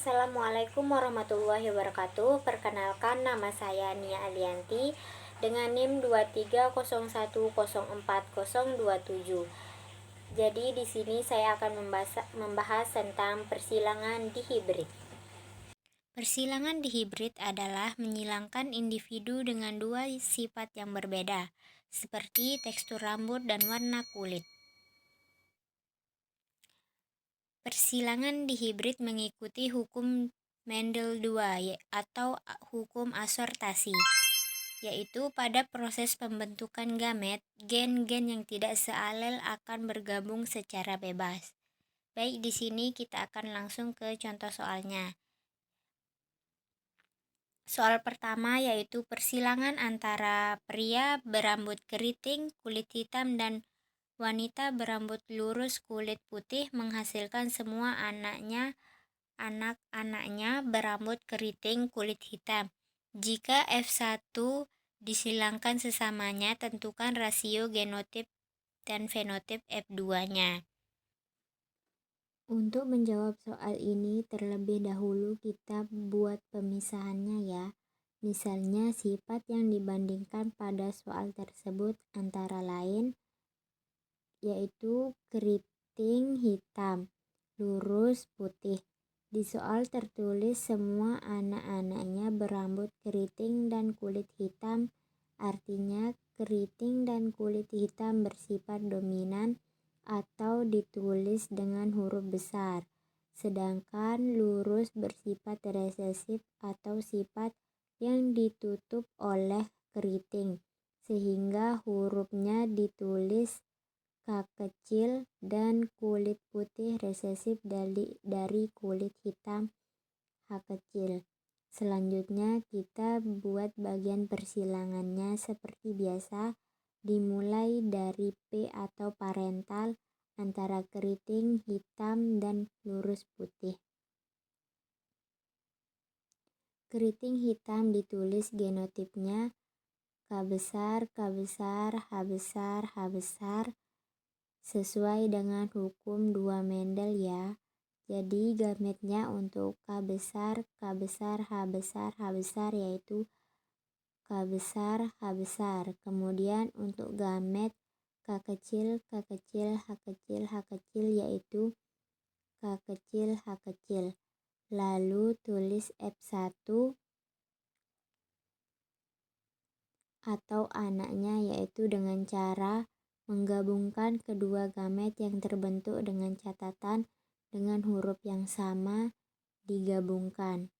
Assalamualaikum warahmatullahi wabarakatuh. Perkenalkan, nama saya Nia Alianti dengan NIM 230104027. Jadi di sini saya akan membahas tentang persilangan dihibrid. Persilangan dihibrid adalah menyilangkan individu dengan dua sifat yang berbeda, seperti tekstur rambut dan warna kulit. Persilangan dihibrid mengikuti hukum Mendel II atau hukum asortasi, yaitu pada proses pembentukan gamet, gen-gen yang tidak sealel akan bergabung secara bebas. Baik, di sini kita akan langsung ke contoh soalnya. Soal pertama yaitu persilangan antara pria berambut keriting, kulit hitam dan wanita berambut lurus kulit putih menghasilkan semua anak-anaknya berambut keriting kulit hitam. Jika F1 disilangkan sesamanya, tentukan rasio genotip dan fenotip F2-nya. Untuk menjawab soal ini, terlebih dahulu kita buat pemisahannya ya. Misalnya, sifat yang dibandingkan pada soal tersebut antara lain yaitu keriting hitam, lurus putih. Di soal tertulis semua anak-anaknya berambut keriting dan kulit hitam, artinya keriting dan kulit hitam bersifat dominan atau ditulis dengan huruf besar, sedangkan lurus bersifat resesif atau sifat yang ditutup oleh keriting, sehingga hurufnya ditulis K kecil, dan kulit putih resesif dari kulit hitam H kecil. Selanjutnya kita buat bagian persilangannya seperti biasa, dimulai dari P atau parental antara keriting hitam dan lurus putih. Keriting hitam ditulis genotipnya K besar, K besar, H besar, H besar, sesuai dengan hukum 2 Mendel ya. Jadi gametnya untuk K besar, K besar, H besar, H besar yaitu K besar, H besar. Kemudian untuk gamet K kecil, K kecil, H kecil, H kecil yaitu K kecil, H kecil. Lalu tulis F1 atau anaknya yaitu dengan cara menggabungkan kedua gamet yang terbentuk dengan catatan dengan huruf yang sama digabungkan.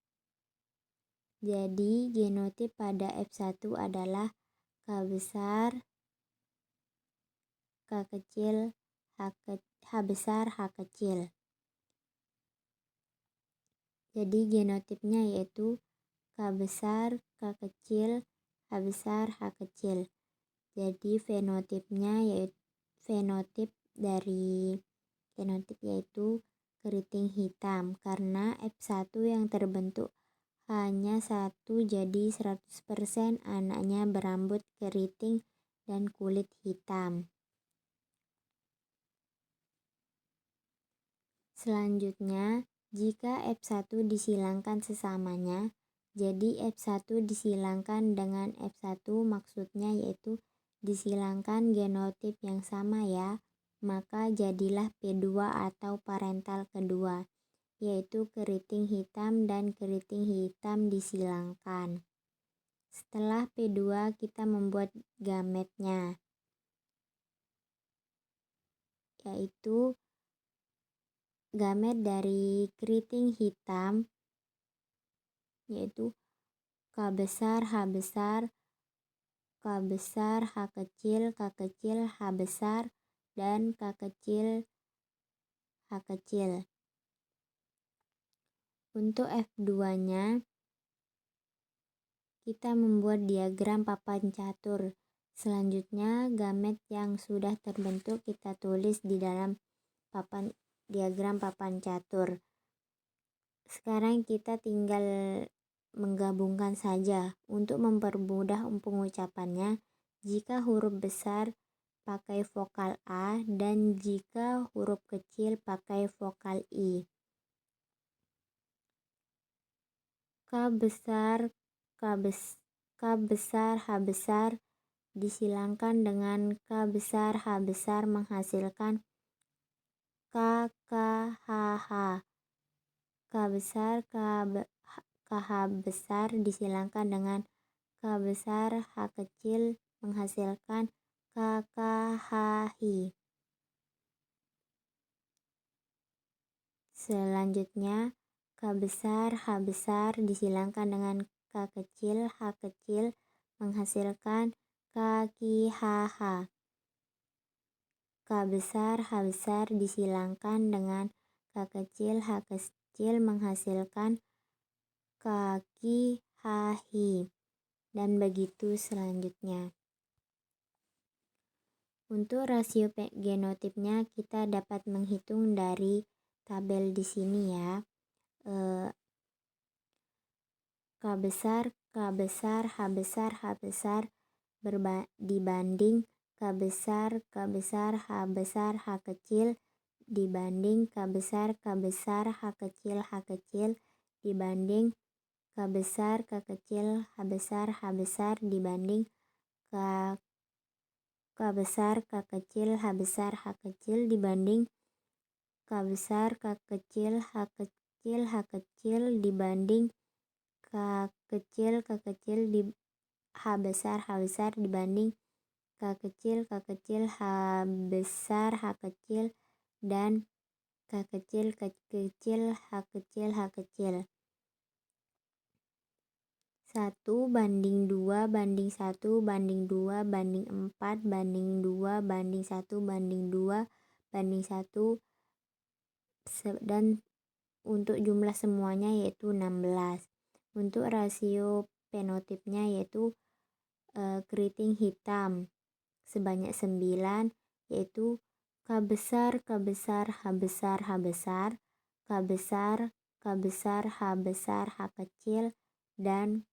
Jadi genotip pada F1 adalah K besar, K kecil, H besar, H kecil. Jadi genotipnya yaitu K besar, K kecil, H besar, H kecil. Jadi fenotipnya yaitu fenotip yaitu keriting hitam, karena F1 yang terbentuk hanya satu, jadi 100% anaknya berambut keriting dan kulit hitam. Selanjutnya, jika F1 disilangkan sesamanya, jadi F1 disilangkan dengan F1 maksudnya yaitu disilangkan genotip yang sama ya, maka jadilah P2 atau parental kedua, yaitu keriting hitam dan keriting hitam disilangkan. Setelah P2 kita membuat gametnya, yaitu gamet dari keriting hitam yaitu K besar, H besar, K besar, H kecil, K kecil, H besar, dan K kecil, H kecil. Untuk F2-nya, kita membuat diagram papan catur. Selanjutnya, gamet yang sudah terbentuk kita tulis di dalam diagram papan catur. Sekarang kita tinggal menggabungkan saja. Untuk mempermudah pengucapannya, jika huruf besar pakai vokal A dan jika huruf kecil pakai vokal I. K besar, K besar, H besar disilangkan dengan K besar, H besar menghasilkan K, K, H, H. K besar, H besar disilangkan dengan K besar, H kecil menghasilkan K, K, H, Hi. Selanjutnya, K besar, H besar disilangkan dengan K kecil, H kecil menghasilkan K, Ki, H, H. K besar, H besar disilangkan dengan K kecil, H kecil menghasilkan K, Ki, H, Hi. Dan begitu selanjutnya. Untuk rasio genotipnya kita dapat menghitung dari tabel di sini ya. K besar, K besar, H besar, H besar dibanding K besar, K besar, H besar, H kecil dibanding K besar, K besar, H kecil, H kecil dibanding K besar, K kecil, H besar, H besar dibanding K besar, K kecil, H besar, H kecil dibanding K besar, K kecil, H kecil, H kecil dibanding K kecil, K kecil H besar, H besar dibanding K kecil, K kecil, H besar, H kecil dan K kecil, K kecil, H kecil, H kecil. 1 banding 2 banding 1 banding 2 banding 4 banding 2 banding 1 banding 2 banding 1 dan untuk jumlah semuanya yaitu 16. Untuk rasio fenotipnya yaitu keriting hitam sebanyak 9 yaitu K besar, K besar, H besar, H besar, K besar, K besar, H besar, H kecil dan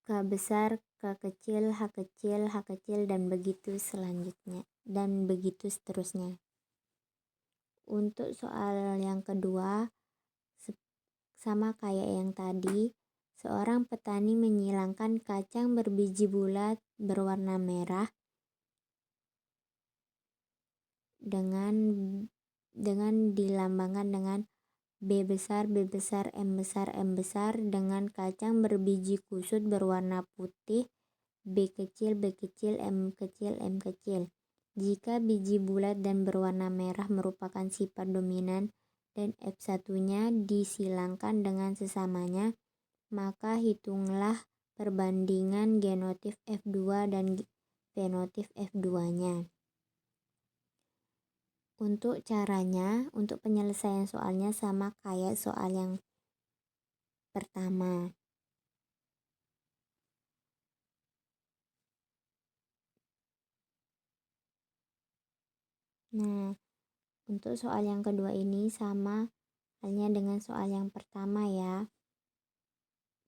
K besar, K kecil, H kecil, H kecil dan begitu selanjutnya dan begitu seterusnya. Untuk soal yang kedua sama kayak yang tadi, seorang petani menyilangkan kacang berbiji bulat berwarna merah dengan dilambangkan dengan B besar, B besar, M besar, M besar dengan kacang berbiji kusut berwarna putih B kecil, B kecil, M kecil, M kecil. Jika biji bulat dan berwarna merah merupakan sifat dominan dan F1-nya disilangkan dengan sesamanya, maka hitunglah perbandingan genotip F2 dan fenotip F2-nya. Untuk caranya, untuk penyelesaian soalnya sama kayak soal yang pertama. Nah, untuk soal yang kedua ini sama halnya dengan soal yang pertama ya.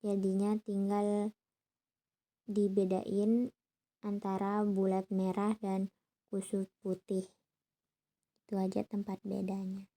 Jadinya tinggal dibedain antara bulat merah dan kusut putih. Itu aja tempat bedanya.